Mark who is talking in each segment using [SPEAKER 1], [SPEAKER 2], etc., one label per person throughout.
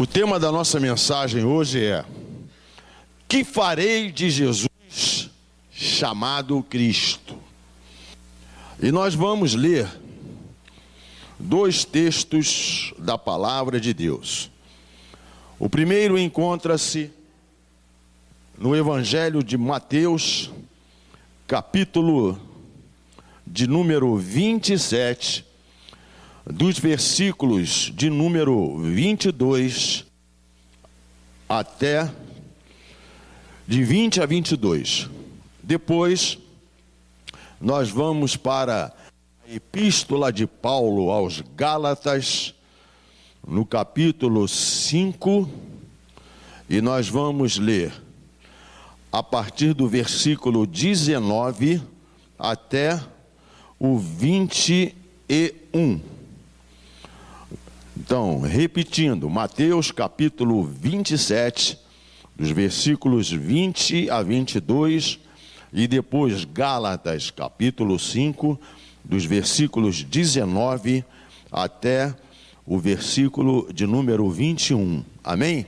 [SPEAKER 1] O tema da nossa mensagem hoje é: que farei de Jesus chamado Cristo? E nós vamos ler dois textos da palavra de Deus. O primeiro encontra-se no Evangelho de Mateus, capítulo de número 27, dos versículos de número 22 até de 20 a 22. Depois, nós vamos para a Epístola de Paulo aos Gálatas, no capítulo 5, e nós vamos ler a partir do versículo 19 até o 21. Então, repetindo, Mateus capítulo 27, dos versículos 20 a 22, e depois Gálatas capítulo 5, dos versículos 19 até o versículo de número 21. Amém?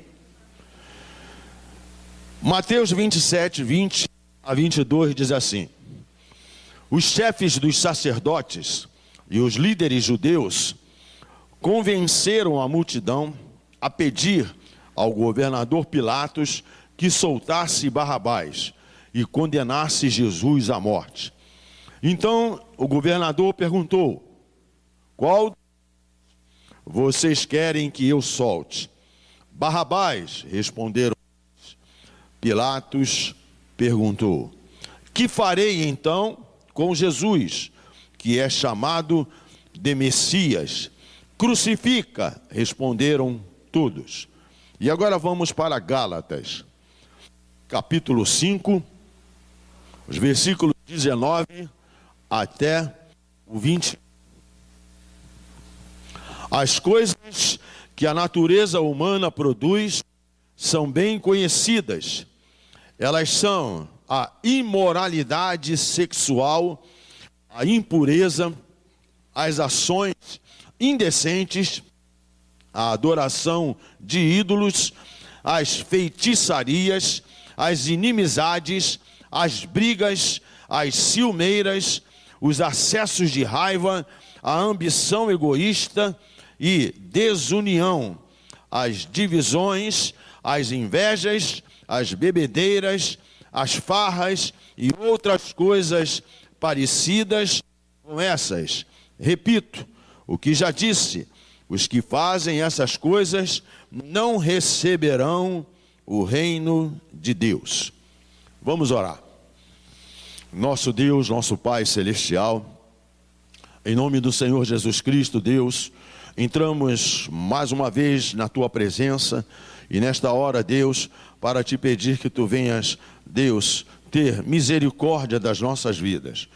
[SPEAKER 1] Mateus 27, 20 a 22 diz assim: os chefes dos sacerdotes e os líderes judeus convenceram a multidão a pedir ao governador Pilatos que soltasse Barrabás e condenasse Jesus à morte. Então o governador perguntou: qual vocês querem que eu solte? Barrabás, responderam. Pilatos perguntou: que farei então com Jesus, que é chamado de Messias? Crucifica, responderam todos. E agora vamos para Gálatas, capítulo 5, os versículos 19 até o 20. As coisas que a natureza humana produz são bem conhecidas. Elas são a imoralidade sexual, a impureza, as ações indecentes, a adoração de ídolos, as feitiçarias, as inimizades, as brigas, as ciumeiras, os acessos de raiva, a ambição egoísta e desunião, as divisões, as invejas, as bebedeiras, as farras e outras coisas parecidas com essas. Repito o que já disse: os que fazem essas coisas não receberão o reino de Deus. Vamos orar. Nosso Deus, nosso Pai Celestial, em nome do Senhor Jesus Cristo, Deus, entramos mais uma vez na Tua presença e nesta hora, Deus, para Te pedir que Tu venhas, Deus, ter misericórdia das nossas vidas.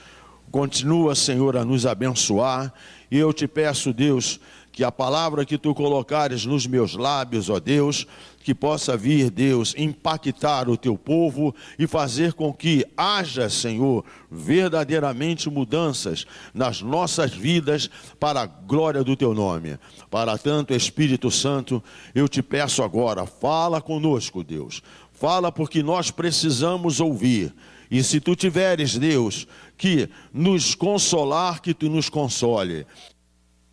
[SPEAKER 1] Continua, Senhor, a nos abençoar, e eu Te peço, Deus, que a palavra que Tu colocares nos meus lábios, ó Deus, que possa vir, Deus, impactar o Teu povo e fazer com que haja, Senhor, verdadeiramente mudanças nas nossas vidas para a glória do Teu nome. Para tanto, Espírito Santo, eu Te peço agora, fala conosco, Deus. Fala porque nós precisamos ouvir. E se Tu tiveres, Deus, que nos consolar, que Tu nos console.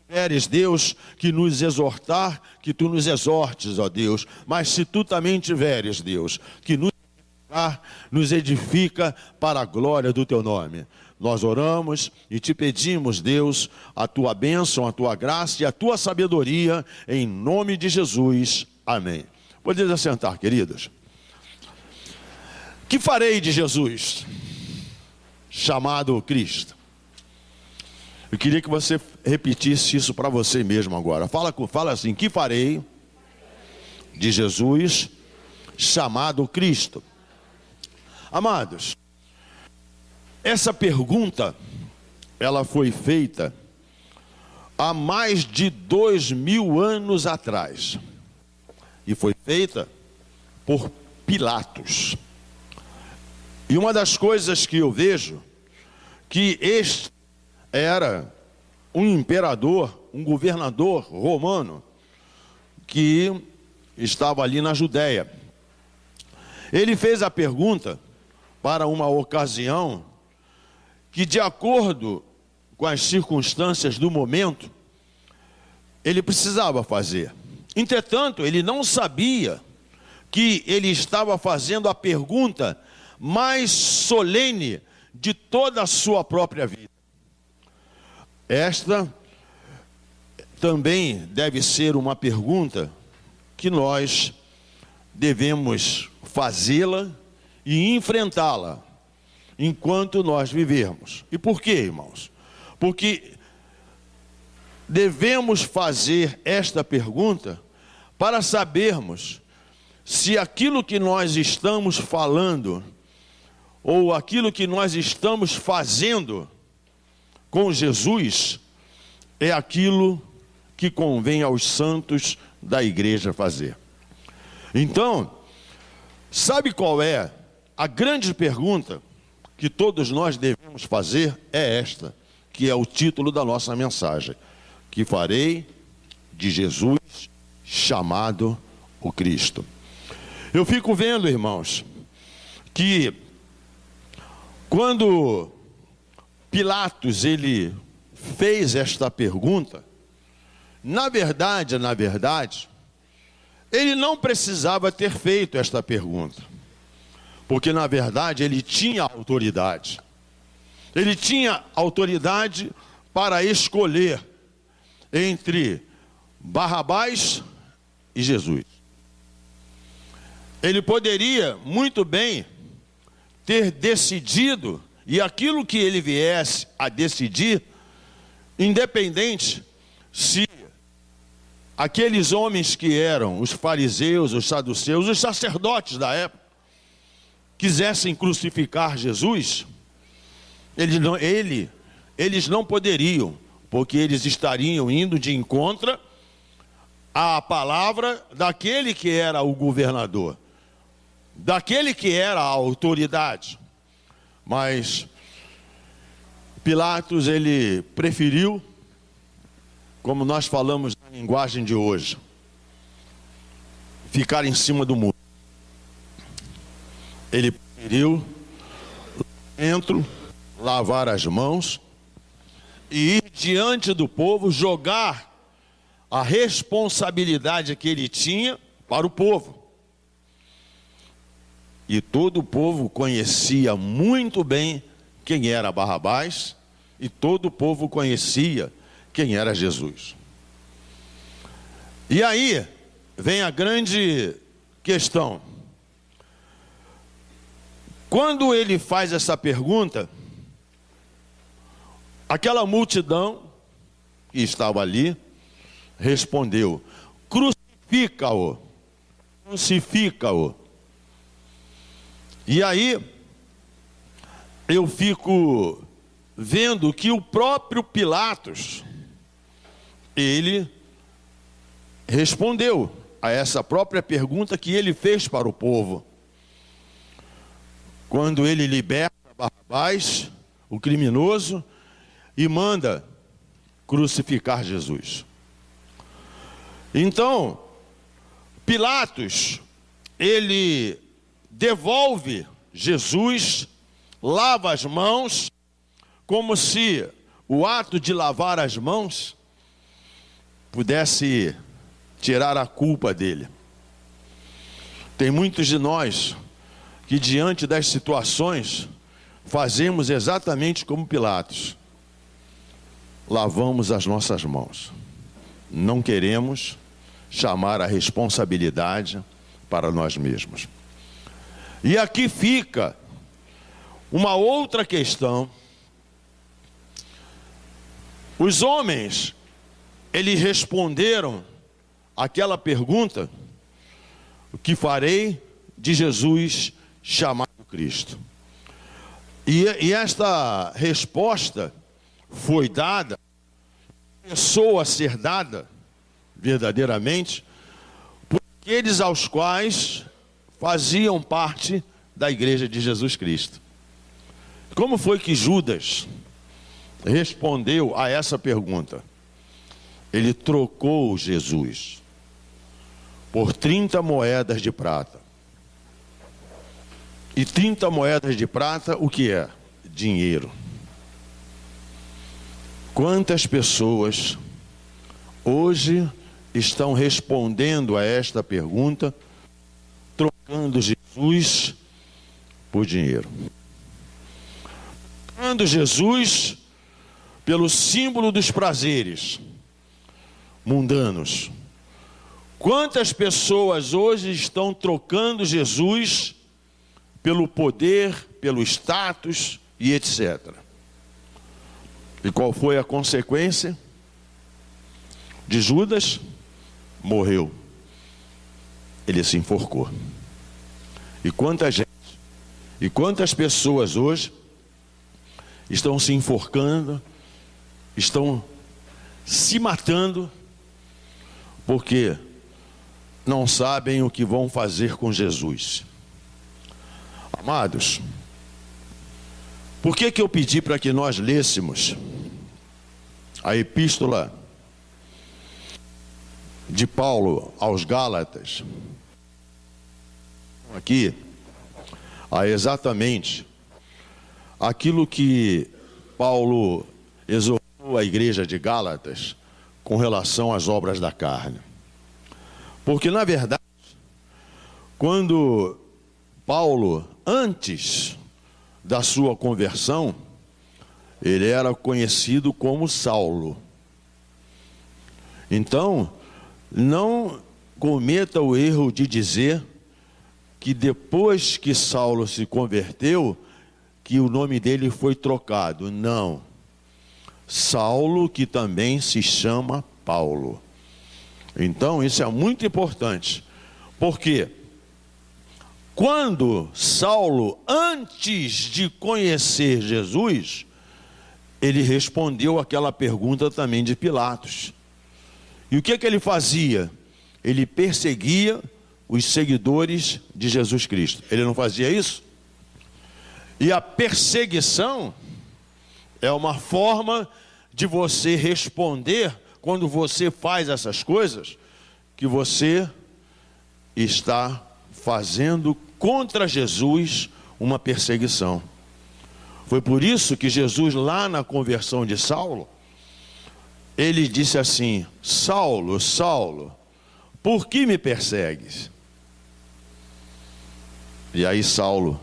[SPEAKER 1] Queres, Deus, que nos exortar, que Tu nos exortes, ó Deus. Mas se Tu também tiveres, Deus, que nos edifica para a glória do Teu nome. Nós oramos e Te pedimos, Deus, a Tua bênção, a Tua graça e a Tua sabedoria, em nome de Jesus. Amém. Podeis assentar, queridos. Que farei de Jesus, chamado Cristo? Eu queria que você repetisse isso para você mesmo agora. Fala assim: que farei de Jesus, chamado Cristo? Amados, essa pergunta, ela foi feita há mais de 2000 anos atrás. E foi feita por Pilatos. E uma das coisas que eu vejo, que este era um imperador, um governador romano, que estava ali na Judéia. Ele fez a pergunta para uma ocasião que, de acordo com as circunstâncias do momento, ele precisava fazer. Entretanto, ele não sabia que ele estava fazendo a pergunta mais solene de toda a sua própria vida. Esta também deve ser uma pergunta que nós devemos fazê-la e enfrentá-la enquanto nós vivermos. E por quê, irmãos? Porque devemos fazer esta pergunta para sabermos se aquilo que nós estamos falando ou aquilo que nós estamos fazendo com Jesus é aquilo que convém aos santos da igreja fazer. Então, sabe qual é a grande pergunta que todos nós devemos fazer? É esta, que é o título da nossa mensagem: que farei de Jesus chamado o Cristo? Eu fico vendo, irmãos, que quando Pilatos ele fez esta pergunta, na verdade, ele não precisava ter feito esta pergunta, porque na verdade ele tinha autoridade. Ele tinha autoridade para escolher entre Barrabás e Jesus. Ele poderia muito bem ter decidido, e aquilo que ele viesse a decidir, independente se aqueles homens que eram os fariseus, os saduceus, os sacerdotes da época, quisessem crucificar Jesus, eles não poderiam, porque eles estariam indo de encontro à palavra daquele que era o governador, daquele que era a autoridade. Mas Pilatos, ele preferiu, como nós falamos na linguagem de hoje, ficar em cima do muro. Ele preferiu lavar as mãos e ir diante do povo, jogar a responsabilidade que ele tinha para o povo. E todo o povo conhecia muito bem quem era Barrabás, e todo o povo conhecia quem era Jesus. E aí vem a grande questão. Quando ele faz essa pergunta, aquela multidão que estava ali respondeu: crucifica-o, crucifica-o. E aí eu fico vendo que o próprio Pilatos, ele respondeu a essa própria pergunta que ele fez para o povo, quando ele liberta Barrabás, o criminoso, e manda crucificar Jesus. Então, Pilatos, ele devolve Jesus, lava as mãos, como se o ato de lavar as mãos pudesse tirar a culpa dele. Tem muitos de nós que, diante das situações, fazemos exatamente como Pilatos: lavamos as nossas mãos. Não queremos chamar a responsabilidade para nós mesmos. E aqui fica uma outra questão. Os homens, eles responderam aquela pergunta: o que farei de Jesus chamado Cristo? E esta resposta foi dada, começou a ser dada verdadeiramente por aqueles aos quais faziam parte da igreja de Jesus Cristo. Como foi que Judas respondeu a essa pergunta? Ele trocou Jesus por 30 moedas de prata. E 30 moedas de prata, o que é? Dinheiro. Quantas pessoas hoje estão respondendo a esta pergunta, trocando Jesus por dinheiro? Trocando Jesus pelo símbolo dos prazeres mundanos. Quantas pessoas hoje estão trocando Jesus pelo poder, pelo status e etc. E qual foi a consequência de Judas? Morreu. Ele se enforcou. E quanta gente, e quantas pessoas hoje estão se enforcando, estão se matando, porque não sabem o que vão fazer com Jesus. Amados, por que eu pedi para que nós lêssemos a epístola de Paulo aos Gálatas? Aqui, exatamente aquilo que Paulo exortou a igreja de Gálatas com relação às obras da carne. Porque, na verdade, quando Paulo, antes da sua conversão, ele era conhecido como Saulo. Então, não cometa o erro de dizer que depois que Saulo se converteu, que o nome dele foi trocado. Não. Saulo, que também se chama Paulo. Então, isso é muito importante. Porque quando Saulo, antes de conhecer Jesus, ele respondeu aquela pergunta também de Pilatos. E o que ele fazia? Ele perseguia os seguidores de Jesus Cristo. Ele não fazia isso? E a perseguição é uma forma de você responder, quando você faz essas coisas, que você está fazendo contra Jesus uma perseguição. Foi por isso que Jesus, lá na conversão de Saulo, ele disse assim: Saulo, Saulo, por que me persegues? E aí Saulo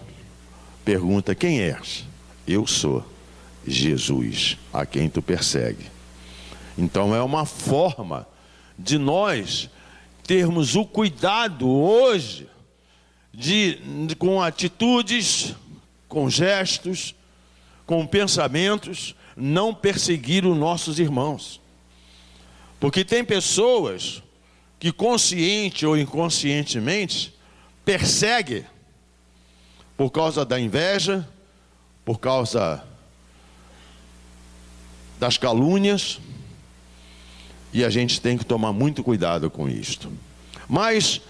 [SPEAKER 1] pergunta: quem és? Eu sou Jesus, a quem tu persegue. Então é uma forma de nós termos o cuidado hoje com atitudes, com gestos, com pensamentos, não perseguir os nossos irmãos. Porque tem pessoas que consciente ou inconscientemente perseguem por causa da inveja, por causa das calúnias, e a gente tem que tomar muito cuidado com isto. Mas,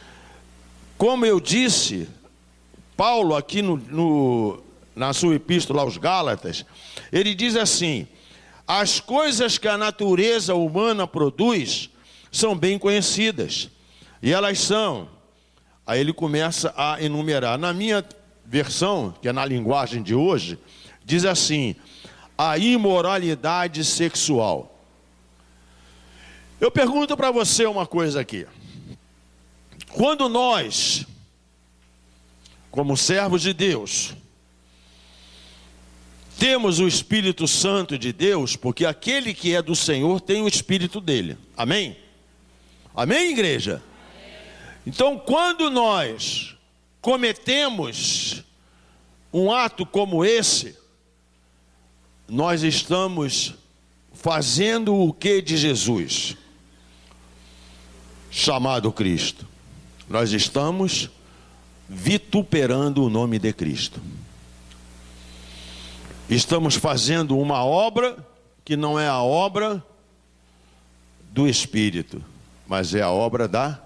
[SPEAKER 1] como eu disse, Paulo aqui na sua epístola aos Gálatas, ele diz assim: as coisas que a natureza humana produz são bem conhecidas, e elas são, aí ele começa a enumerar. Na minha versão, que é na linguagem de hoje, diz assim: a imoralidade sexual. Eu pergunto para você uma coisa aqui. Quando nós, como servos de Deus, temos o Espírito Santo de Deus, porque aquele que é do Senhor tem o Espírito dele. Amém? Amém, igreja? Então, quando nós cometemos um ato como esse, nós estamos fazendo o que de Jesus, chamado Cristo? Nós estamos vituperando o nome de Cristo. Estamos fazendo uma obra que não é a obra do Espírito, mas é a obra da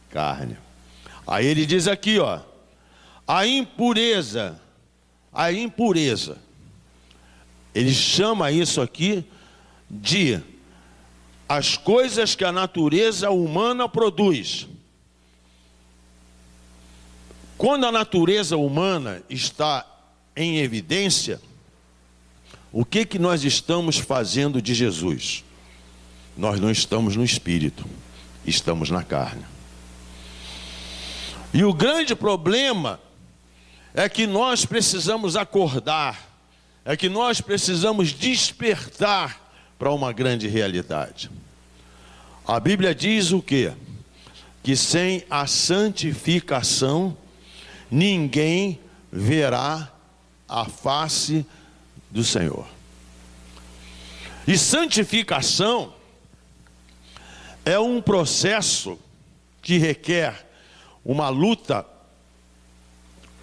[SPEAKER 1] carne. Aí ele diz aqui, ó, a impureza. Ele chama isso aqui de as coisas que a natureza humana produz. Quando a natureza humana está em evidência, o que nós estamos fazendo de Jesus? Nós não estamos no espírito, estamos na carne. E o grande problema é que nós precisamos acordar, é que nós precisamos despertar para uma grande realidade. A Bíblia diz o quê? Que sem a santificação ninguém verá a face do Senhor. E santificação é um processo que requer uma luta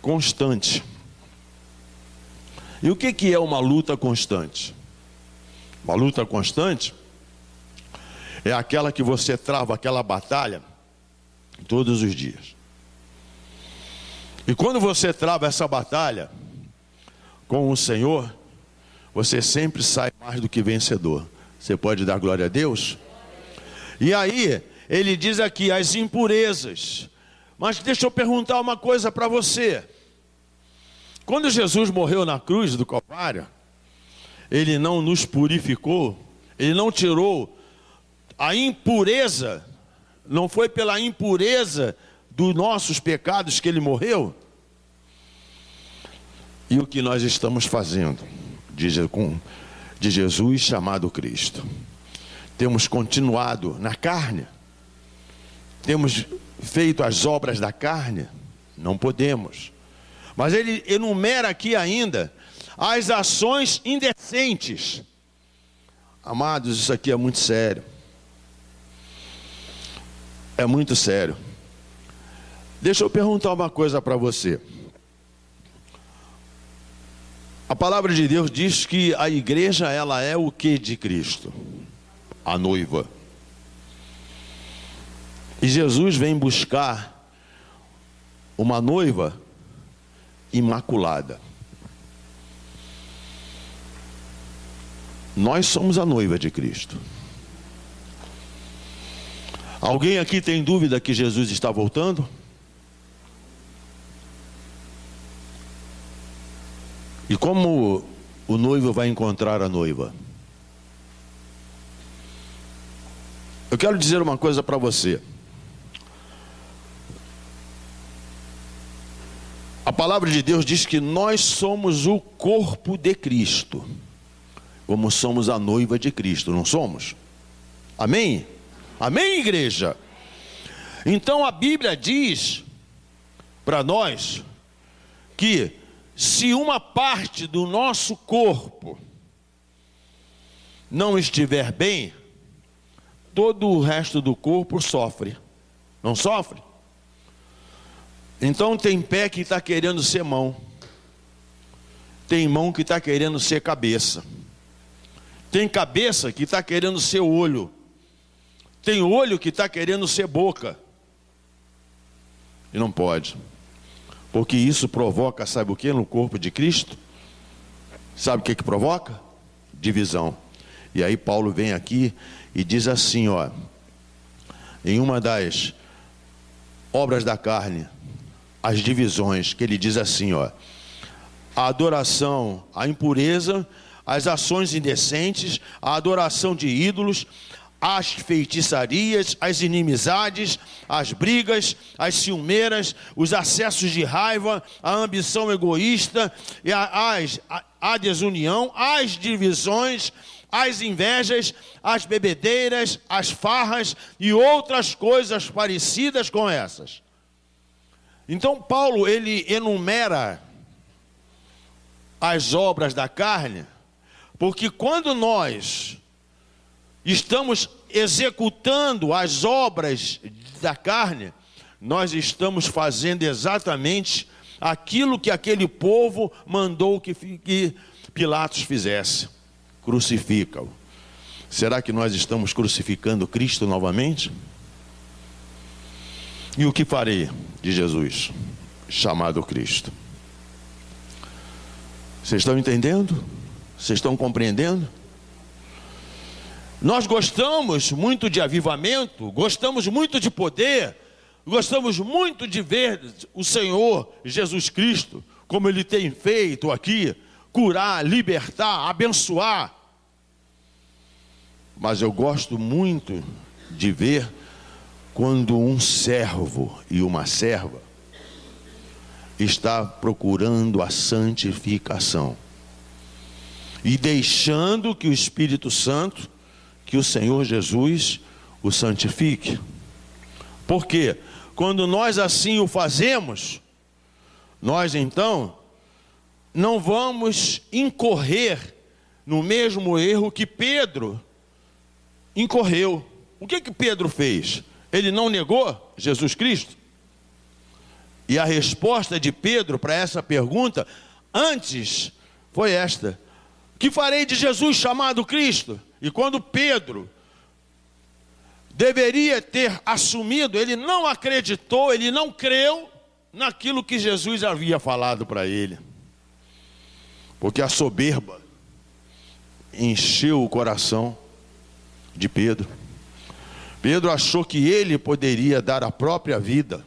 [SPEAKER 1] constante. E o que é uma luta constante? Uma luta constante é aquela que você trava aquela batalha todos os dias. E quando você trava essa batalha com o Senhor, você sempre sai mais do que vencedor. Você pode dar glória a Deus? E aí, ele diz aqui as impurezas. Mas deixa eu perguntar uma coisa para você. Quando Jesus morreu na cruz do Calvário, ele não nos purificou, ele não tirou a impureza, não foi pela impureza dos nossos pecados que ele morreu? E o que nós estamos fazendo de Jesus chamado Cristo? Temos continuado na carne? Temos feito as obras da carne? Não podemos. Mas ele enumera aqui ainda as ações indecentes. Amados, isso aqui é muito sério. É muito sério. Deixa eu perguntar uma coisa para você. A palavra de Deus diz que a igreja, ela é o que de Cristo? A noiva. E Jesus vem buscar uma noiva imaculada. Nós somos a noiva de Cristo. Alguém aqui tem dúvida que Jesus está voltando? E como o noivo vai encontrar a noiva? Eu quero dizer uma coisa para você. A palavra de Deus diz que nós somos o corpo de Cristo, como somos a noiva de Cristo, não somos? Amém? Amém, igreja? Então a Bíblia diz para nós que se uma parte do nosso corpo não estiver bem, todo o resto do corpo sofre. Não sofre? Então tem pé que está querendo ser mão. Tem mão que está querendo ser cabeça. Tem cabeça que está querendo ser olho. Tem olho que está querendo ser boca. E não pode. Porque isso provoca, sabe o que no corpo de Cristo? Sabe o que provoca? Divisão. E aí Paulo vem aqui e diz assim, ó, em uma das obras da carne, as divisões, que ele diz assim, ó, a adoração, a impureza, as ações indecentes, a adoração de ídolos, as feitiçarias, as inimizades, as brigas, as ciumeiras, os acessos de raiva, a ambição egoísta, a desunião, as divisões, as invejas, as bebedeiras, as farras e outras coisas parecidas com essas. Então Paulo, ele enumera as obras da carne, porque quando nós estamos executando as obras da carne, nós estamos fazendo exatamente aquilo que aquele povo mandou que Pilatos fizesse. Crucifica-o. Será que nós estamos crucificando Cristo novamente? E o que farei de Jesus, chamado Cristo? Vocês estão entendendo? Vocês estão compreendendo? Nós gostamos muito de avivamento, gostamos muito de poder, gostamos muito de ver o Senhor Jesus Cristo, como Ele tem feito aqui, curar, libertar, abençoar. Mas eu gosto muito de ver quando um servo e uma serva está procurando a santificação e deixando que o Espírito Santo, que o Senhor Jesus o santifique. Porque quando nós assim o fazemos, nós então não vamos incorrer no mesmo erro que Pedro incorreu. O que Pedro fez? Ele não negou Jesus Cristo? E a resposta de Pedro para essa pergunta antes foi esta: que farei de Jesus chamado Cristo? E quando Pedro deveria ter assumido, ele não acreditou, ele não creu naquilo que Jesus havia falado para ele. Porque a soberba encheu o coração de Pedro. Pedro achou que ele poderia dar a própria vida.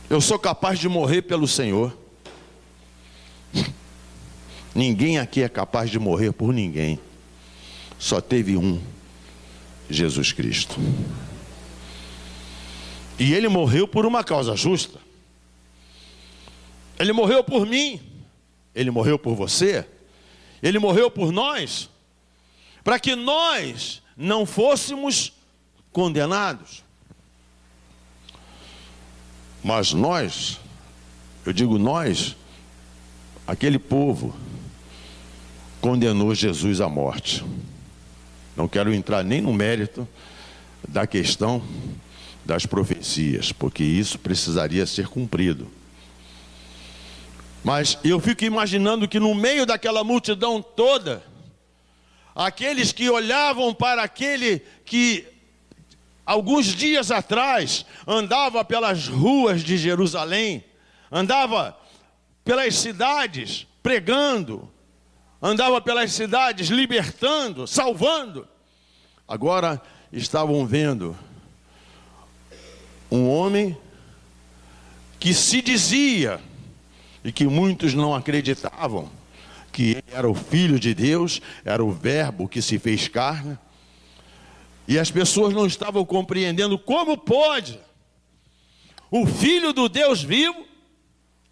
[SPEAKER 1] Eu sou capaz de morrer pelo Senhor. Ninguém aqui é capaz de morrer por ninguém. Só teve um, Jesus Cristo. E Ele morreu por uma causa justa. Ele morreu por mim. Ele morreu por você. Ele morreu por nós, para que nós não fôssemos condenados. Mas nós, eu digo nós, aquele povo condenou Jesus à morte. Não quero entrar nem no mérito da questão das profecias, porque isso precisaria ser cumprido. Mas eu fico imaginando que no meio daquela multidão toda, aqueles que olhavam para aquele que alguns dias atrás andava pelas ruas de Jerusalém, andava pelas cidades pregando, andava pelas cidades libertando, salvando, agora estavam vendo um homem que se dizia, e que muitos não acreditavam, que ele era o Filho de Deus, era o Verbo que se fez carne. E as pessoas não estavam compreendendo como pode o Filho do Deus vivo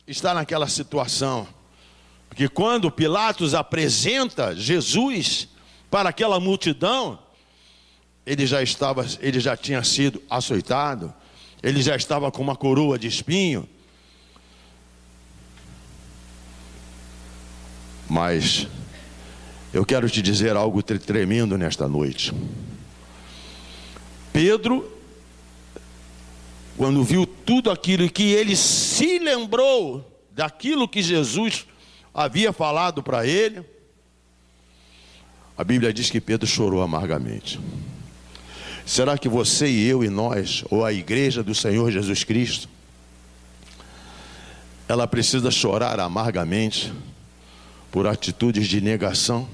[SPEAKER 1] estar naquela situação. Porque quando Pilatos apresenta Jesus para aquela multidão, ele já tinha sido açoitado, ele já estava com uma coroa de espinho. Mas eu quero te dizer algo tremendo nesta noite. Pedro, quando viu tudo aquilo, que ele se lembrou daquilo que Jesus havia falado para ele, a Bíblia diz que Pedro chorou amargamente. Será que você e eu e nós, ou a igreja do Senhor Jesus Cristo, ela precisa chorar amargamente por atitudes de negação?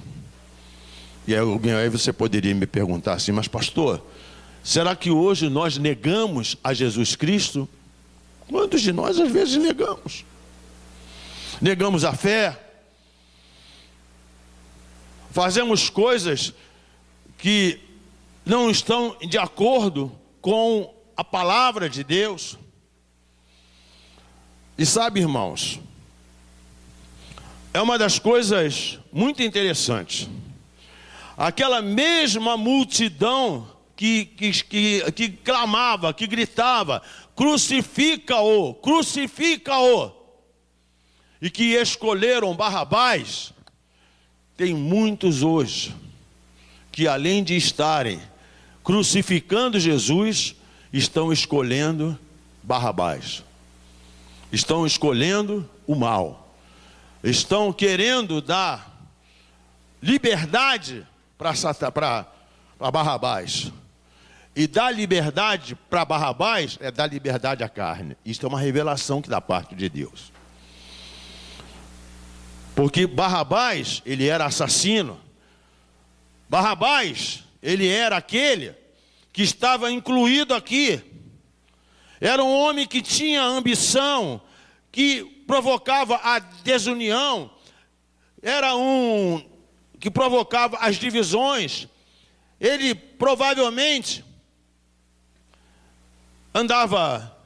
[SPEAKER 1] E aí você poderia me perguntar assim: mas pastor, será que hoje nós negamos a Jesus Cristo? Quantos de nós às vezes negamos? Negamos a fé, fazemos coisas que não estão de acordo com a palavra de Deus. E sabe, irmãos, é uma das coisas muito interessantes. Aquela mesma multidão que clamava, que gritava: crucifica-o, crucifica-o, e que escolheram Barrabás, tem muitos hoje que, além de estarem crucificando Jesus, estão escolhendo Barrabás, estão escolhendo o mal, estão querendo dar liberdade para Barrabás. E dar liberdade para Barrabás é dar liberdade à carne. Isso é uma revelação que da parte de Deus. Porque Barrabás, ele era assassino. Barrabás, ele era aquele que estava incluído aqui. Era um homem que tinha ambição, que provocava a desunião, era um que provocava as divisões. Ele provavelmente andava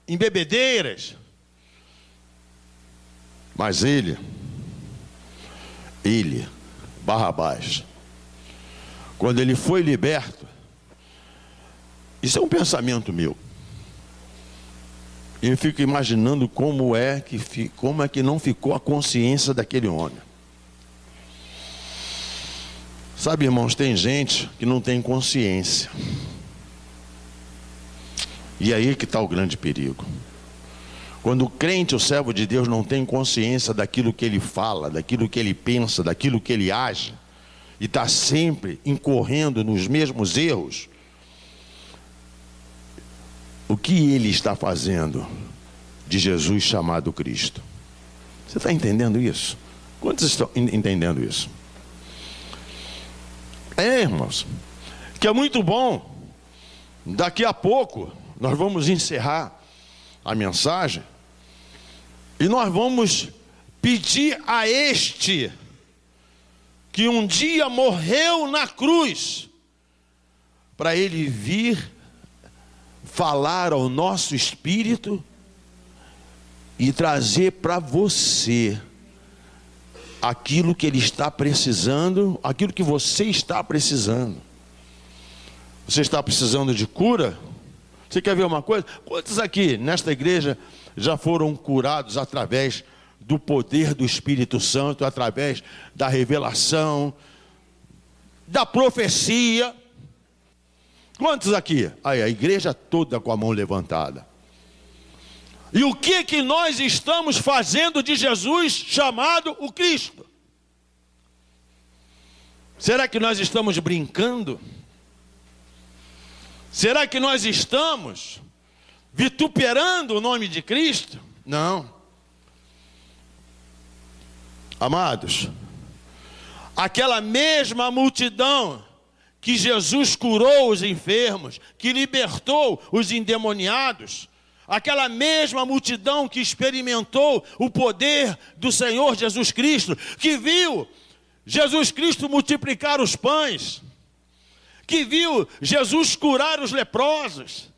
[SPEAKER 1] em bebedeiras, mas ele, Barrabás, quando ele foi liberto, isso é um pensamento meu, eu fico imaginando como é que não ficou a consciência daquele homem. Sabe, irmãos, tem gente que não tem consciência. E aí que está o grande perigo. Quando o crente, o servo de Deus, não tem consciência daquilo que ele fala, daquilo que ele pensa, daquilo que ele age, e está sempre incorrendo nos mesmos erros, o que ele está fazendo de Jesus chamado Cristo? Você está entendendo isso? Quantos estão entendendo isso? Irmãos, que é muito bom. Daqui a pouco nós vamos encerrar a mensagem e nós vamos pedir a este que um dia morreu na cruz, para ele vir falar ao nosso espírito e trazer para você aquilo que ele está precisando, aquilo que você está precisando. Você está precisando de cura? Você quer ver uma coisa? Quantos aqui nesta igreja já foram curados através do poder do Espírito Santo, através da revelação, da profecia? Quantos aqui? Aí, a igreja toda com a mão levantada. E o que nós estamos fazendo de Jesus chamado o Cristo? Será que nós estamos brincando? Será que nós estamos vituperando o nome de Cristo? Não. Amados, aquela mesma multidão que Jesus curou os enfermos, que libertou os endemoniados, aquela mesma multidão que experimentou o poder do Senhor Jesus Cristo, que viu Jesus Cristo multiplicar os pães, que viu Jesus curar os leprosos,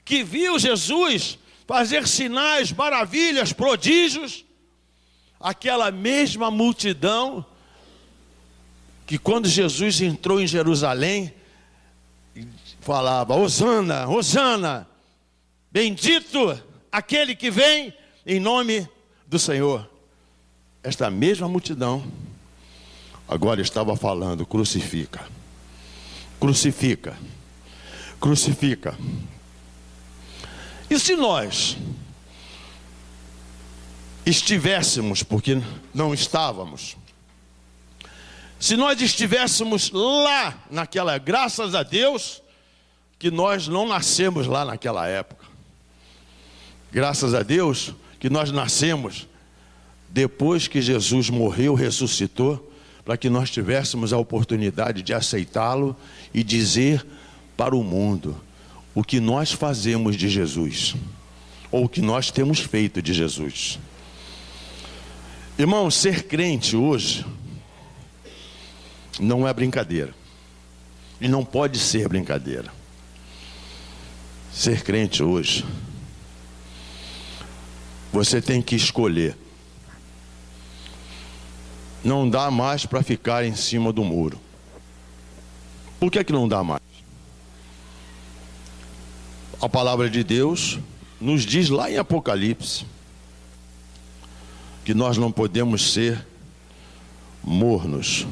[SPEAKER 1] que viu Jesus fazer sinais, maravilhas, prodígios, aquela mesma multidão que quando Jesus entrou em Jerusalém, falava: Hosana, Hosana, bendito aquele que vem em nome do Senhor. Esta mesma multidão agora estava falando: crucifica, crucifica, crucifica. E se nós estivéssemos, porque não estávamos, se nós estivéssemos lá naquela, graças a Deus que nós não nascemos lá naquela época, graças a Deus que nós nascemos depois que Jesus morreu, ressuscitou, para que nós tivéssemos a oportunidade de aceitá-lo e dizer para o mundo o que nós fazemos de Jesus, ou o que nós temos feito de Jesus. Irmão, ser crente hoje não é brincadeira, e não pode ser brincadeira. Ser crente hoje, você tem que escolher. Não dá mais para ficar em cima do muro. Por que não dá mais? A palavra de Deus nos diz lá em Apocalipse que nós não podemos ser mornos,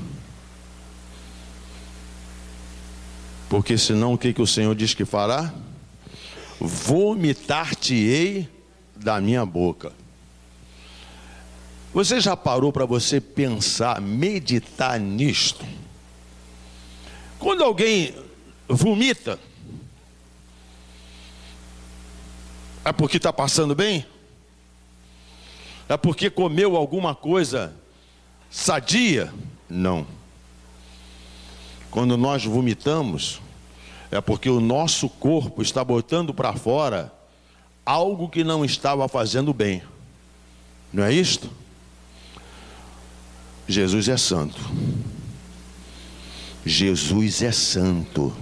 [SPEAKER 1] porque senão o que o Senhor diz que fará? Vomitar-te-ei da minha boca. Você já parou para você pensar, meditar nisto? Quando alguém vomita, é porque está passando bem? É porque comeu alguma coisa sadia? Não. Quando nós vomitamos, É porque o nosso corpo está botando para fora algo que não estava fazendo bem. Não é isto? Jesus é santo. Jesus é santo.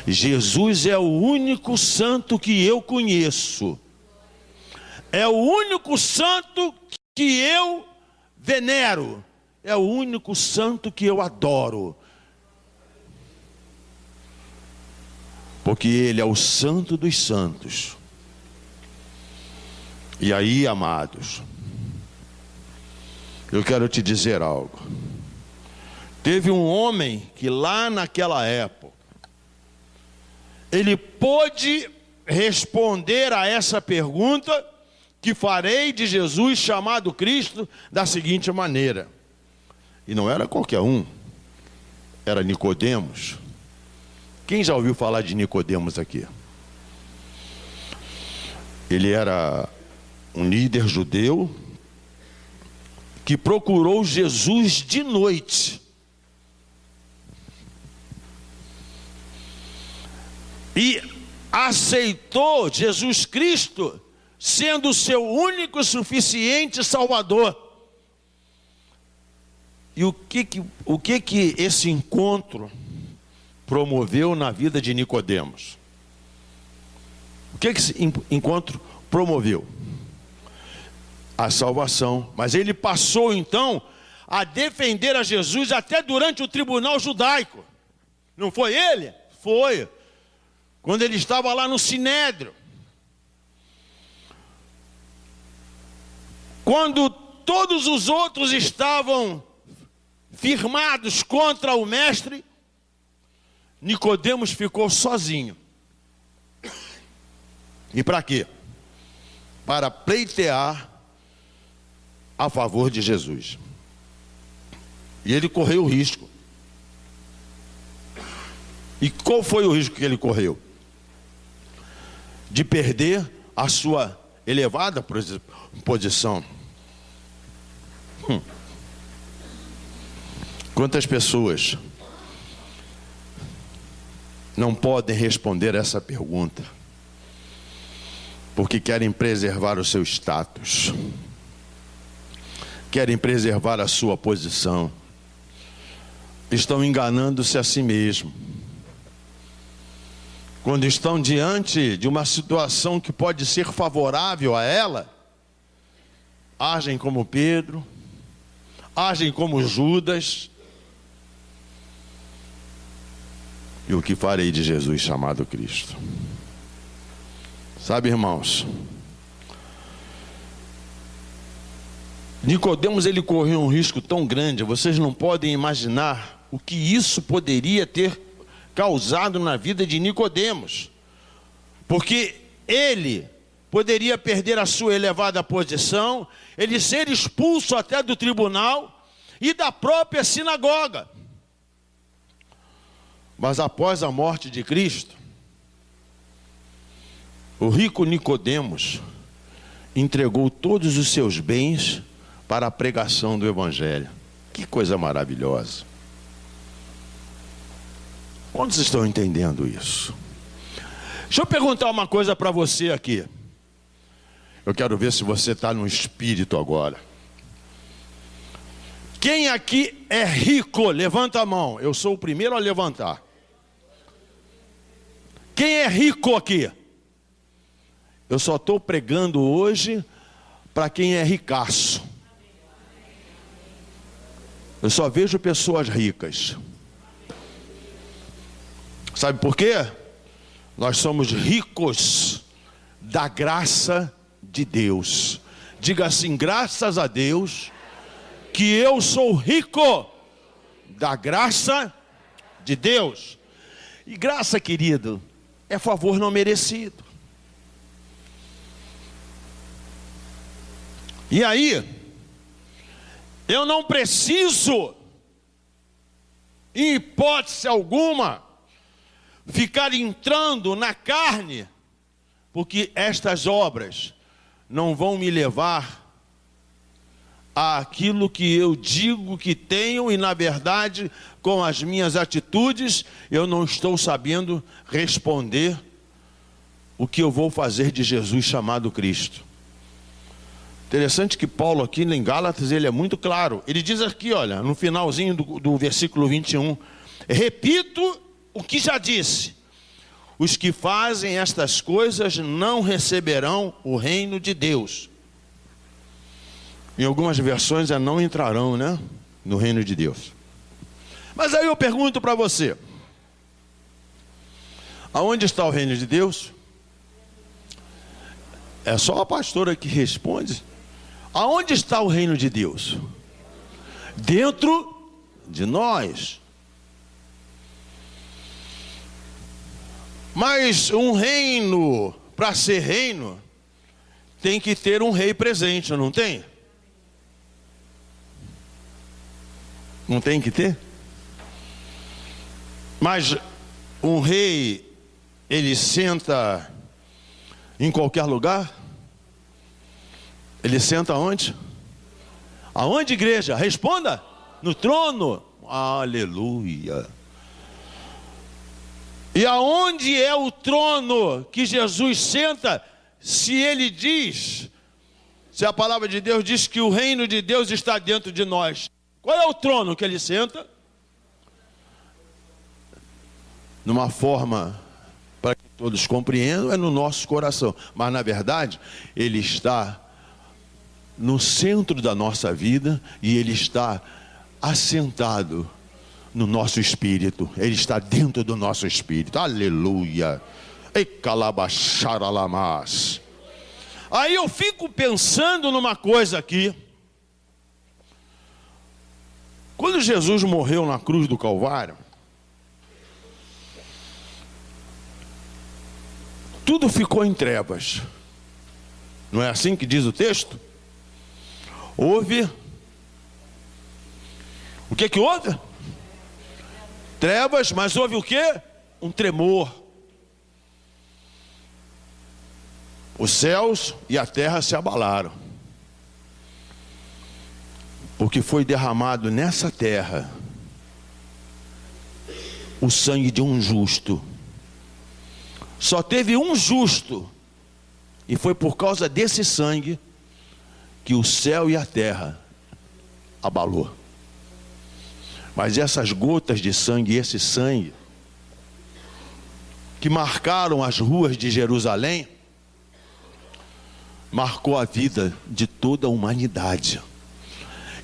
[SPEAKER 1] Jesus é o único santo que eu conheço. É o único santo que eu venero. É o único santo que eu adoro. Porque Ele é o santo dos santos. E aí, amados, eu quero te dizer algo. Teve um homem que lá naquela época, ele pôde responder a essa pergunta que farei de Jesus chamado Cristo da seguinte maneira. E não era qualquer um, era Nicodemos. Quem já ouviu falar de Nicodemos aqui? Ele era um líder judeu que procurou Jesus de noite. E aceitou Jesus Cristo sendo o seu único e suficiente Salvador. E o que esse encontro promoveu na vida de Nicodemos? O que esse encontro promoveu? A salvação. Mas ele passou então a defender a Jesus até durante o tribunal judaico. Não foi ele? Foi. Quando ele estava lá no Sinédrio. Quando todos os outros estavam firmados contra o mestre, Nicodemos ficou sozinho. E para quê? Para pleitear a favor de Jesus. E ele correu o risco. E qual foi o risco que ele correu? De perder a sua elevada posição. Quantas pessoas não podem responder essa pergunta porque querem preservar o seu status, querem preservar a sua posição, estão enganando-se a si mesmo. Quando estão diante de uma situação que pode ser favorável a ela, agem como Pedro, agem como Judas. E o que farei de Jesus chamado Cristo? Sabe, irmãos, Nicodemos, ele correu um risco tão grande, vocês não podem imaginar o que isso poderia ter causado na vida de Nicodemos. Porque ele poderia perder a sua elevada posição, ele ser expulso até do tribunal e da própria sinagoga. Mas após a morte de Cristo, o rico Nicodemos entregou todos os seus bens para a pregação do Evangelho. Que coisa maravilhosa! Quantos estão entendendo isso? Deixa eu perguntar uma coisa para você aqui. Eu quero ver se você está no espírito agora. Quem aqui é rico? Levanta a mão. Eu sou o primeiro a levantar. Quem é rico aqui? Eu só estou pregando hoje para quem é ricaço. Eu só vejo pessoas ricas. Sabe por quê? Nós somos ricos da graça de Deus. Diga assim: graças a Deus que eu sou rico da graça de Deus. E graça, querido, é favor não merecido. E aí, eu não preciso, em hipótese alguma, ficar entrando na carne, porque estas obras não vão me levar àquilo que eu digo que tenho, e na verdade, com as minhas atitudes, eu não estou sabendo responder o que eu vou fazer de Jesus chamado Cristo. Interessante que Paulo aqui em Gálatas, ele é muito claro. Ele diz aqui, olha, no finalzinho do versículo 21, repito o que já disse: os que fazem estas coisas não receberão o reino de Deus. Em algumas versões é não entrarão, né, no reino de Deus. Mas aí eu pergunto para você, aonde está o reino de Deus? É só a pastora que responde. Aonde está o reino de Deus? Dentro de nós. Mas um reino, para ser reino, tem que ter um rei presente, não tem? Não tem que ter? Mas um rei, ele senta em qualquer lugar? Ele senta onde? Aonde, igreja? Responda. No trono. Aleluia. E aonde é o trono que Jesus senta? Se ele diz, se a palavra de Deus diz que o reino de Deus está dentro de nós, qual é o trono que ele senta? Numa forma, para que todos compreendam, é no nosso coração. Mas na verdade, ele está no centro da nossa vida, e ele está assentado no nosso espírito. Ele está dentro do nosso espírito. Aleluia. E calabacharalamás. Aí eu fico pensando numa coisa aqui. Quando Jesus morreu na cruz do Calvário, tudo ficou em trevas. Não é assim que diz o texto? Houve. O que houve? Trevas, mas houve o quê? Um tremor. Os céus e a terra se abalaram. Porque foi derramado nessa terra o sangue de um justo. Só teve um justo. E foi por causa desse sangue que o céu e a terra abalou. Mas essas gotas de sangue, esse sangue, que marcaram as ruas de Jerusalém, marcou a vida de toda a humanidade.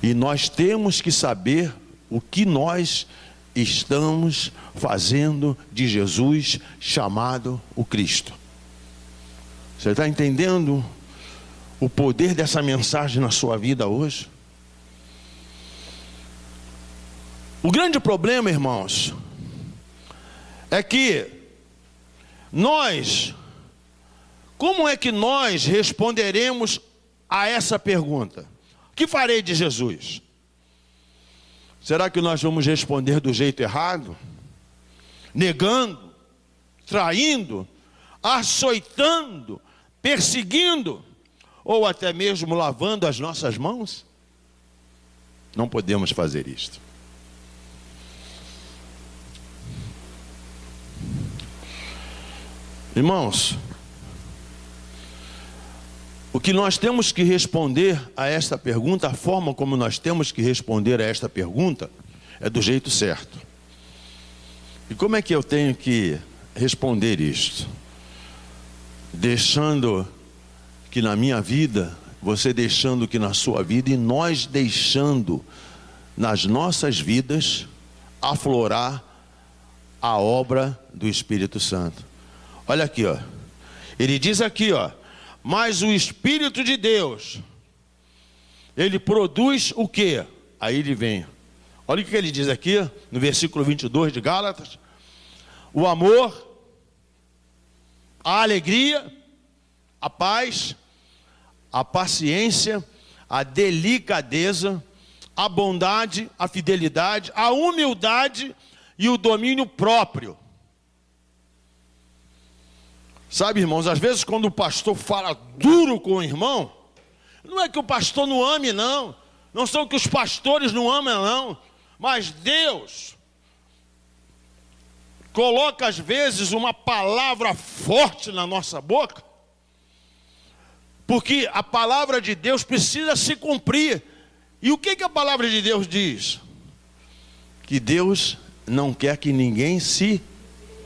[SPEAKER 1] E nós temos que saber o que nós estamos fazendo de Jesus chamado o Cristo. Você está entendendo o poder dessa mensagem na sua vida hoje? O grande problema, irmãos, é que como é que nós responderemos a essa pergunta? O que farei de Jesus? Será que nós vamos responder do jeito errado? Negando, traindo, açoitando, perseguindo, ou até mesmo lavando as nossas mãos? Não podemos fazer isto. Irmãos, o que nós temos que responder a esta pergunta, a forma como nós temos que responder a esta pergunta, é do jeito certo. E como é que eu tenho que responder isto? Deixando que na minha vida, você deixando que na sua vida, e nós deixando nas nossas vidas aflorar a obra do Espírito Santo. Olha aqui, ó. Ele diz aqui, ó: mas o Espírito de Deus, ele produz o quê? Aí ele vem. Olha o que ele diz aqui, no versículo 22 de Gálatas: o amor, a alegria, a paz, a paciência, a delicadeza, a bondade, a fidelidade, a humildade e o domínio próprio. Sabe, irmãos, às vezes quando o pastor fala duro com o irmão, não é que o pastor não ame, não. não são que os pastores não amam, não, mas Deus coloca às vezes uma palavra forte na nossa boca, porque a palavra de Deus precisa se cumprir. E o que a palavra de Deus diz? Que Deus não quer que ninguém se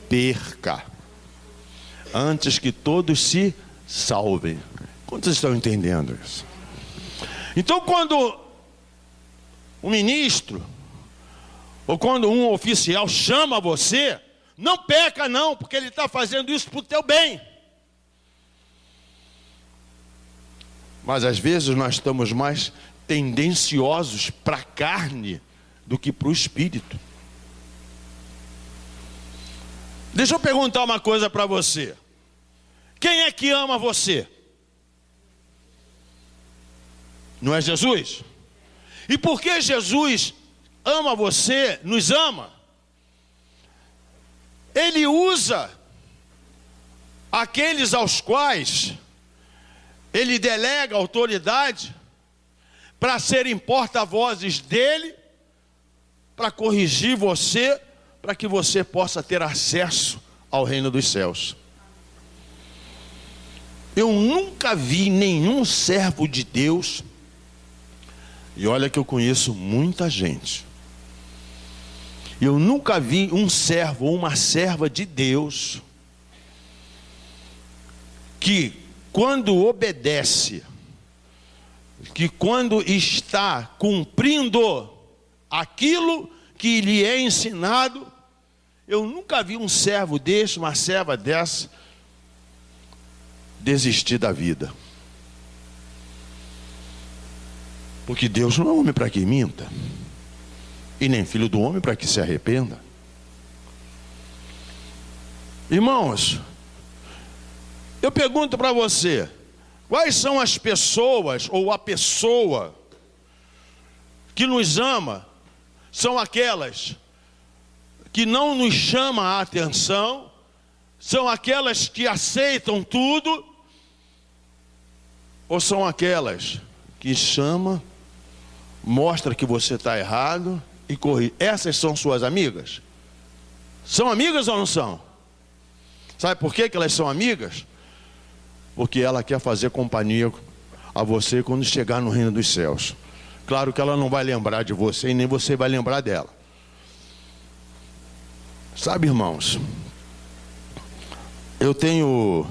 [SPEAKER 1] perca, antes que todos se salvem. Quantos estão entendendo isso? Então, quando um ministro ou quando um oficial chama você, não peca não, porque ele está fazendo isso para o teu bem. Mas às vezes nós estamos mais tendenciosos para a carne do que para o espírito. Deixa eu perguntar uma coisa para você. Quem é que ama você? Não é Jesus? E por que Jesus ama você, nos ama? Ele usa aqueles aos quais Ele delega autoridade para serem porta-vozes dele, para corrigir você, para que você possa ter acesso ao reino dos céus. Eu nunca vi nenhum servo de Deus, e olha que eu conheço muita gente, eu nunca vi um servo ou uma serva de Deus que quando obedece, que quando está cumprindo aquilo que lhe é ensinado, eu nunca vi um servo desse, uma serva dessa, desistir da vida. Porque Deus não é homem para que minta, e nem filho do homem para que se arrependa. Irmãos, eu pergunto para você, quais são as pessoas ou a pessoa que nos ama? São aquelas que não nos chamam a atenção, são aquelas que aceitam tudo, ou são aquelas que chamam, mostra que você está errado e corrige? Essas são suas amigas? São amigas ou não são? Sabe por que elas são amigas? Porque ela quer fazer companhia a você quando chegar no reino dos céus. Claro que ela não vai lembrar de você e nem você vai lembrar dela. Sabe, irmãos, eu tenho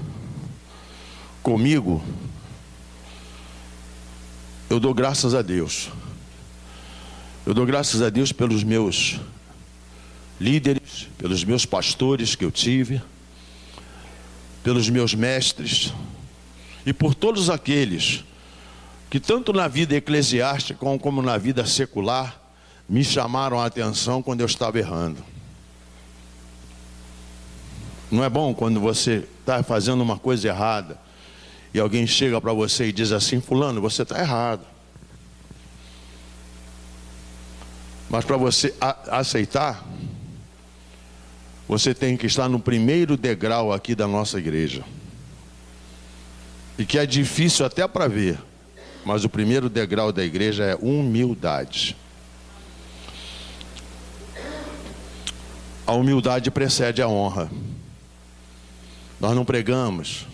[SPEAKER 1] comigo, eu dou graças a Deus. Eu dou graças a Deus pelos meus líderes, pelos meus pastores que eu tive, pelos meus mestres e por todos aqueles que tanto na vida eclesiástica como na vida secular me chamaram a atenção quando eu estava errando. Não é bom quando você está fazendo uma coisa errada e alguém chega para você e diz assim: fulano, você está errado. Mas para você aceitar, você tem que estar no primeiro degrau aqui da nossa igreja. E que é difícil até para ver, mas o primeiro degrau da igreja é humildade. A humildade precede a honra. Nós não pregamos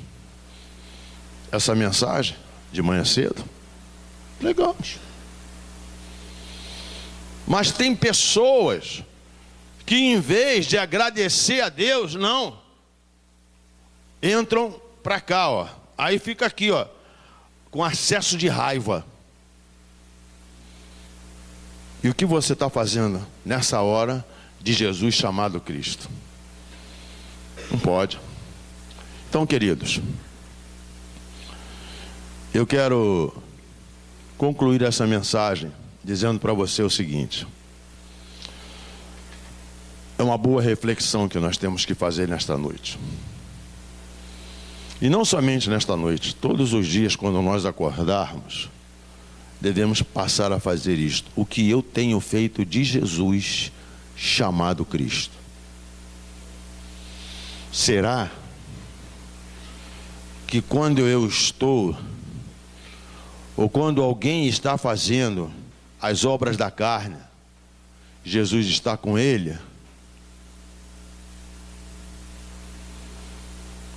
[SPEAKER 1] essa mensagem de manhã cedo? Pregamos. Mas tem pessoas que em vez de agradecer a Deus, não, entram para cá, ó. Aí fica aqui, ó, com acesso de raiva. E o que você está fazendo nessa hora de Jesus chamado Cristo? Não pode. Então, queridos, eu quero concluir essa mensagem dizendo para você o seguinte: é uma boa reflexão que nós temos que fazer nesta noite. E não somente nesta noite, todos os dias quando nós acordarmos, devemos passar a fazer isto: o que eu tenho feito de Jesus chamado Cristo. Será que quando eu estou, ou quando alguém está fazendo as obras da carne, Jesus está com ele.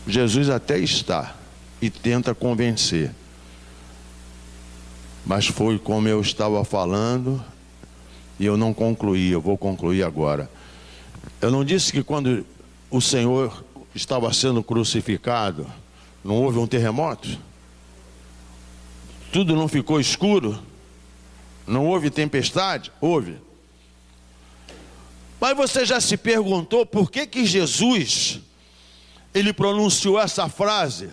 [SPEAKER 1] Jesus até está e tenta convencer. Mas foi como eu estava falando e eu não concluí, eu vou concluir agora. Eu não disse que quando o Senhor estava sendo crucificado, não houve um terremoto? Tudo não ficou escuro? Não houve tempestade? Houve. Mas você já se perguntou por que Jesus, ele pronunciou essa frase?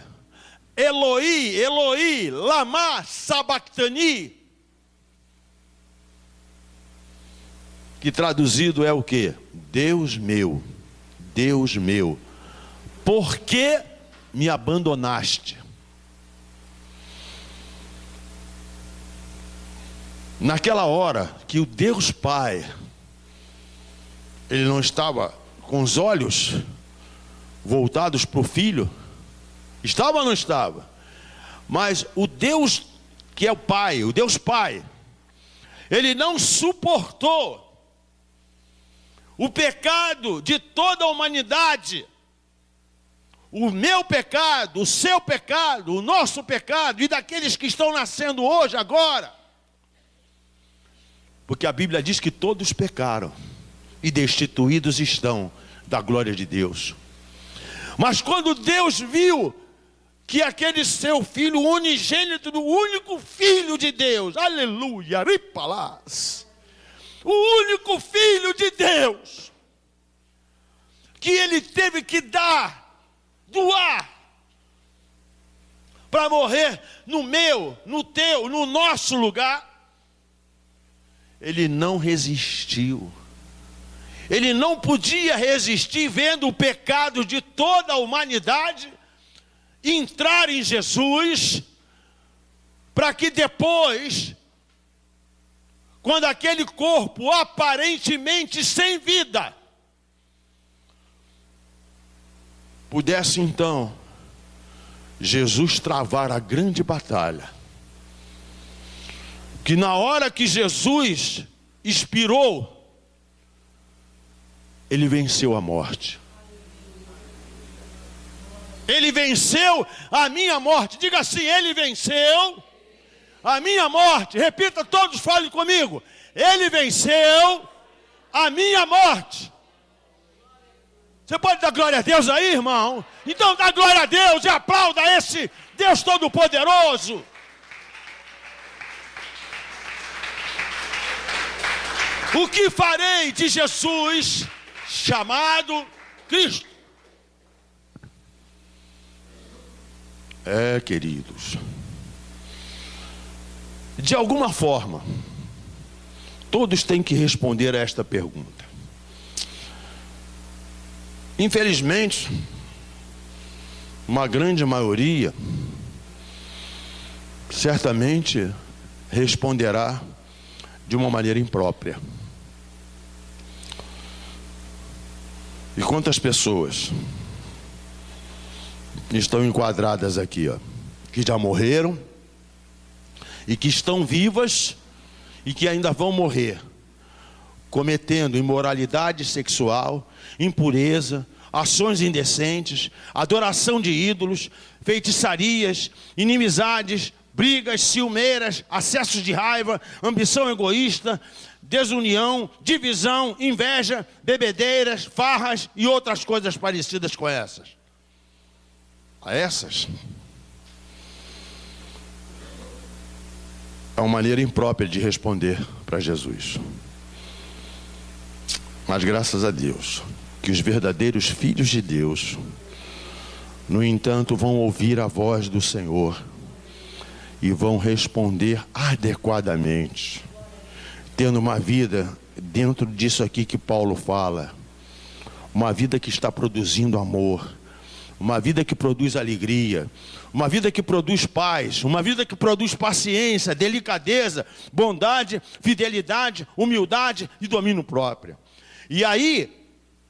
[SPEAKER 1] Eloi, Eloi, lama sabachthani. Que traduzido é o quê? Deus meu, por que me abandonaste? Naquela hora que o Deus Pai, ele não estava com os olhos voltados para o Filho? Estava ou não estava? Mas o Deus que é o Pai, o Deus Pai, ele não suportou o pecado de toda a humanidade, o meu pecado, o seu pecado, o nosso pecado e daqueles que estão nascendo hoje, agora. Porque a Bíblia diz que todos pecaram e destituídos estão da glória de Deus. Mas quando Deus viu que aquele seu filho unigênito, o único filho de Deus, aleluia, ripalás, o único filho de Deus, que ele teve que doar, para morrer no meu, no teu, no nosso lugar, ele não resistiu. Ele não podia resistir vendo o pecado de toda a humanidade entrar em Jesus, para que depois, quando aquele corpo aparentemente sem vida, pudesse então Jesus travar a grande batalha. Que na hora que Jesus expirou, ele venceu a morte. Ele venceu a minha morte. Diga assim: ele venceu a minha morte. Repita, todos falem comigo. Ele venceu a minha morte. Você pode dar glória a Deus aí, irmão? Então dá glória a Deus e aplauda esse Deus Todo-Poderoso. O que farei de Jesus, chamado Cristo? Queridos, de alguma forma, todos têm que responder a esta pergunta. Infelizmente, uma grande maioria certamente responderá de uma maneira imprópria. E quantas pessoas estão enquadradas aqui, que já morreram e que estão vivas e que ainda vão morrer, cometendo imoralidade sexual, impureza, ações indecentes, adoração de ídolos, feitiçarias, inimizades, brigas, ciumeiras, acessos de raiva, ambição egoísta, desunião, divisão, inveja, bebedeiras, farras e outras coisas parecidas com essas. A essas é uma maneira imprópria de responder para Jesus. Mas graças a Deus, que os verdadeiros filhos de Deus, no entanto, vão ouvir a voz do Senhor e vão responder adequadamente, tendo uma vida dentro disso aqui que Paulo fala, uma vida que está produzindo amor, uma vida que produz alegria, uma vida que produz paz, uma vida que produz paciência, delicadeza, bondade, fidelidade, humildade e domínio próprio. E aí,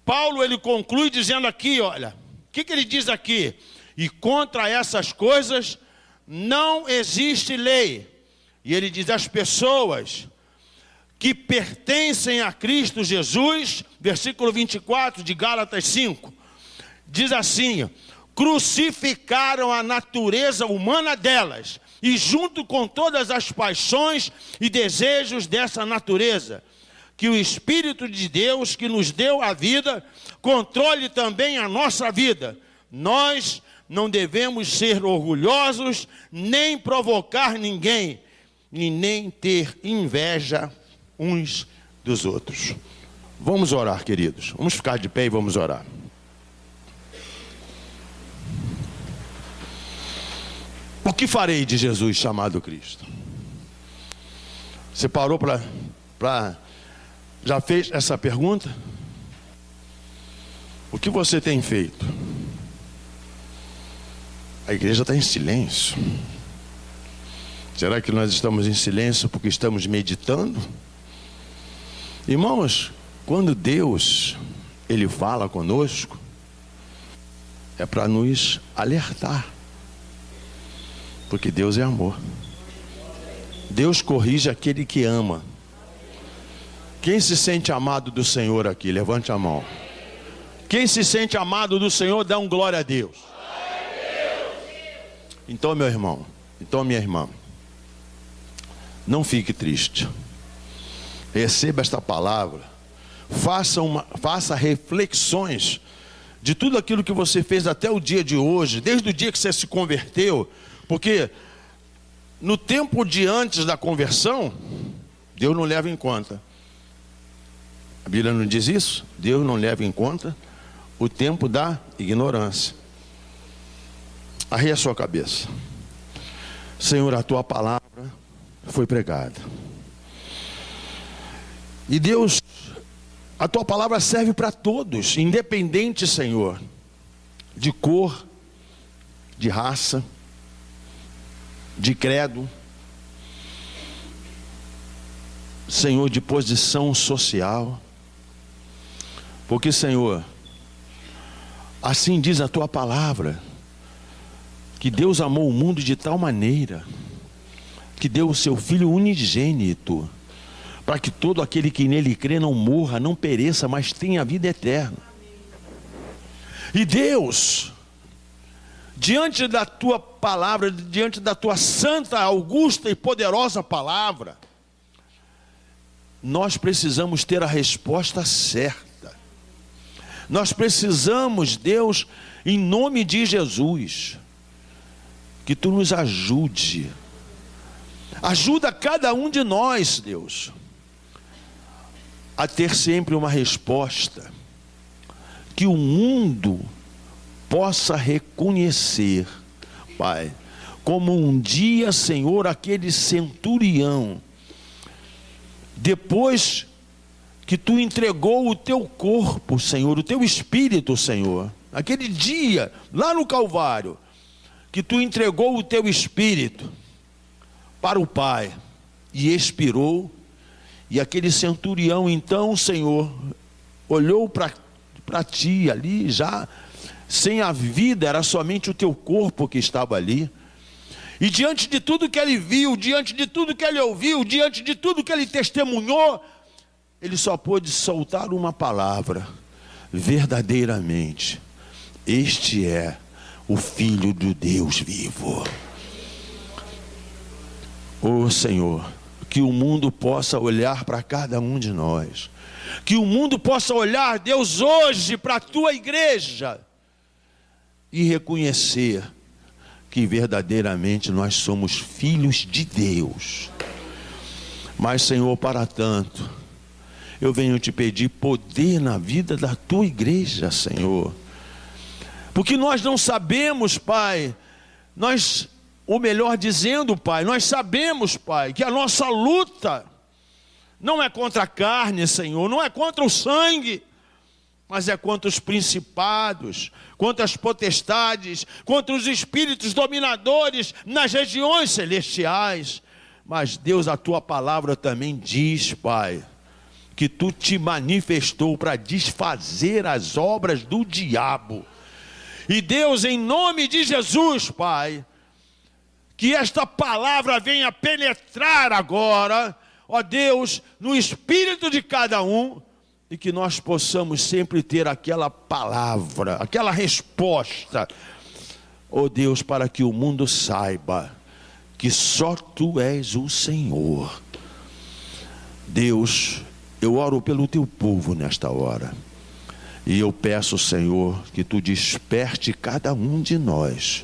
[SPEAKER 1] Paulo ele conclui dizendo aqui, olha, o que ele diz aqui? E contra essas coisas não existe lei. E ele diz, as pessoas que pertencem a Cristo Jesus, versículo 24 de Gálatas 5, diz assim: crucificaram a natureza humana delas, e junto com todas as paixões e desejos dessa natureza, que o Espírito de Deus, que nos deu a vida, controle também a nossa vida. Nós não devemos ser orgulhosos, nem provocar ninguém, e nem ter inveja uns dos outros. Vamos orar, queridos. Vamos ficar de pé e vamos orar. O que farei de Jesus chamado Cristo? Você parou para já fez essa pergunta? O que você tem feito? A igreja está em silêncio. Será que nós estamos em silêncio porque estamos meditando? Irmãos, quando Deus, Ele fala conosco, é para nos alertar. Porque Deus é amor. Deus corrige aquele que ama. Quem se sente amado do Senhor aqui? Levante a mão. Quem se sente amado do Senhor, dá um glória a Deus. Então, meu irmão, então minha irmã, não fique triste. Receba esta palavra. Faça reflexões de tudo aquilo que você fez até o dia de hoje, desde o dia que você se converteu. Porque no tempo de antes da conversão, Deus não leva em conta. A Bíblia não diz isso? Deus não leva em conta o tempo da ignorância. Arreia a sua cabeça. Senhor, a tua palavra foi pregada. E Deus, a tua palavra serve para todos, independente, Senhor, de cor, de raça, de credo, Senhor, de posição social. Porque, Senhor, assim diz a tua palavra, que Deus amou o mundo de tal maneira que deu o seu Filho unigênito, para que todo aquele que nele crê não morra, não pereça, mas tenha vida eterna. E Deus, diante da tua palavra, diante da tua santa, augusta e poderosa palavra, nós precisamos ter a resposta certa. Nós precisamos, Deus, em nome de Jesus, que tu nos ajude. Ajuda cada um de nós, Deus, a ter sempre uma resposta que o mundo possa reconhecer, Pai, como um dia, Senhor, aquele centurião, depois que tu entregou o teu corpo, Senhor, o teu espírito, Senhor, aquele dia, lá no Calvário, que tu entregou o teu espírito para o Pai e expirou, e aquele centurião então, Senhor, olhou para ti ali, já sem a vida, era somente o teu corpo que estava ali. E diante de tudo que ele viu, diante de tudo que ele ouviu, diante de tudo que ele testemunhou, ele só pôde soltar uma palavra: verdadeiramente, este é o Filho do Deus vivo. Ô Senhor, que o mundo possa olhar para cada um de nós, que o mundo possa olhar, Deus, hoje para a tua igreja e reconhecer que verdadeiramente nós somos filhos de Deus. Mas, Senhor, para tanto, eu venho te pedir poder na vida da tua igreja, Senhor, porque nós não sabemos, Pai, ou melhor dizendo, Pai, nós sabemos, Pai, que a nossa luta não é contra a carne, Senhor, não é contra o sangue, mas é contra os principados, contra as potestades, contra os espíritos dominadores nas regiões celestiais. Mas Deus, a tua palavra também diz, Pai, que tu te manifestou para desfazer as obras do diabo. E Deus, em nome de Jesus, Pai, que esta palavra venha penetrar agora ó Deus, no espírito de cada um, e que nós possamos sempre ter aquela palavra, aquela resposta, ó Deus, para que o mundo saiba que só Tu és o Senhor. Deus, eu oro pelo Teu povo nesta hora, e eu peço, Senhor, que Tu desperte cada um de nós.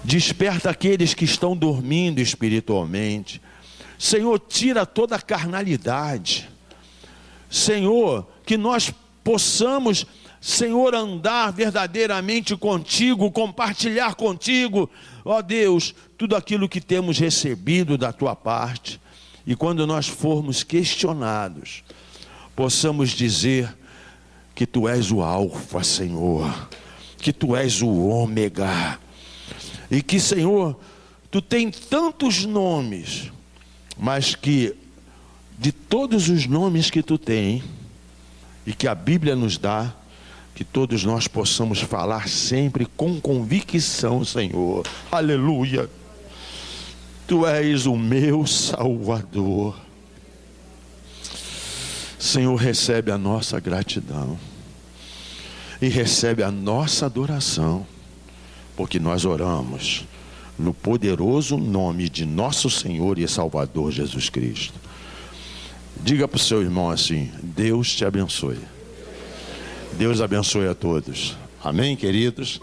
[SPEAKER 1] Desperta aqueles que estão dormindo espiritualmente. Senhor, tira toda a carnalidade. Senhor, que nós possamos, Senhor, andar verdadeiramente contigo, compartilhar contigo, ó Deus, tudo aquilo que temos recebido da Tua parte. E quando nós formos questionados, possamos dizer que Tu és o Alfa, Senhor, que Tu és o Ômega, e que, Senhor, Tu tens tantos nomes, mas que de todos os nomes que Tu tens, e que a Bíblia nos dá, que todos nós possamos falar sempre com convicção, Senhor, aleluia, Tu és o meu Salvador. Senhor, recebe a nossa gratidão e recebe a nossa adoração, porque nós oramos no poderoso nome de nosso Senhor e Salvador Jesus Cristo. Diga para o seu irmão assim: Deus te abençoe. Deus abençoe a todos. Amém, queridos?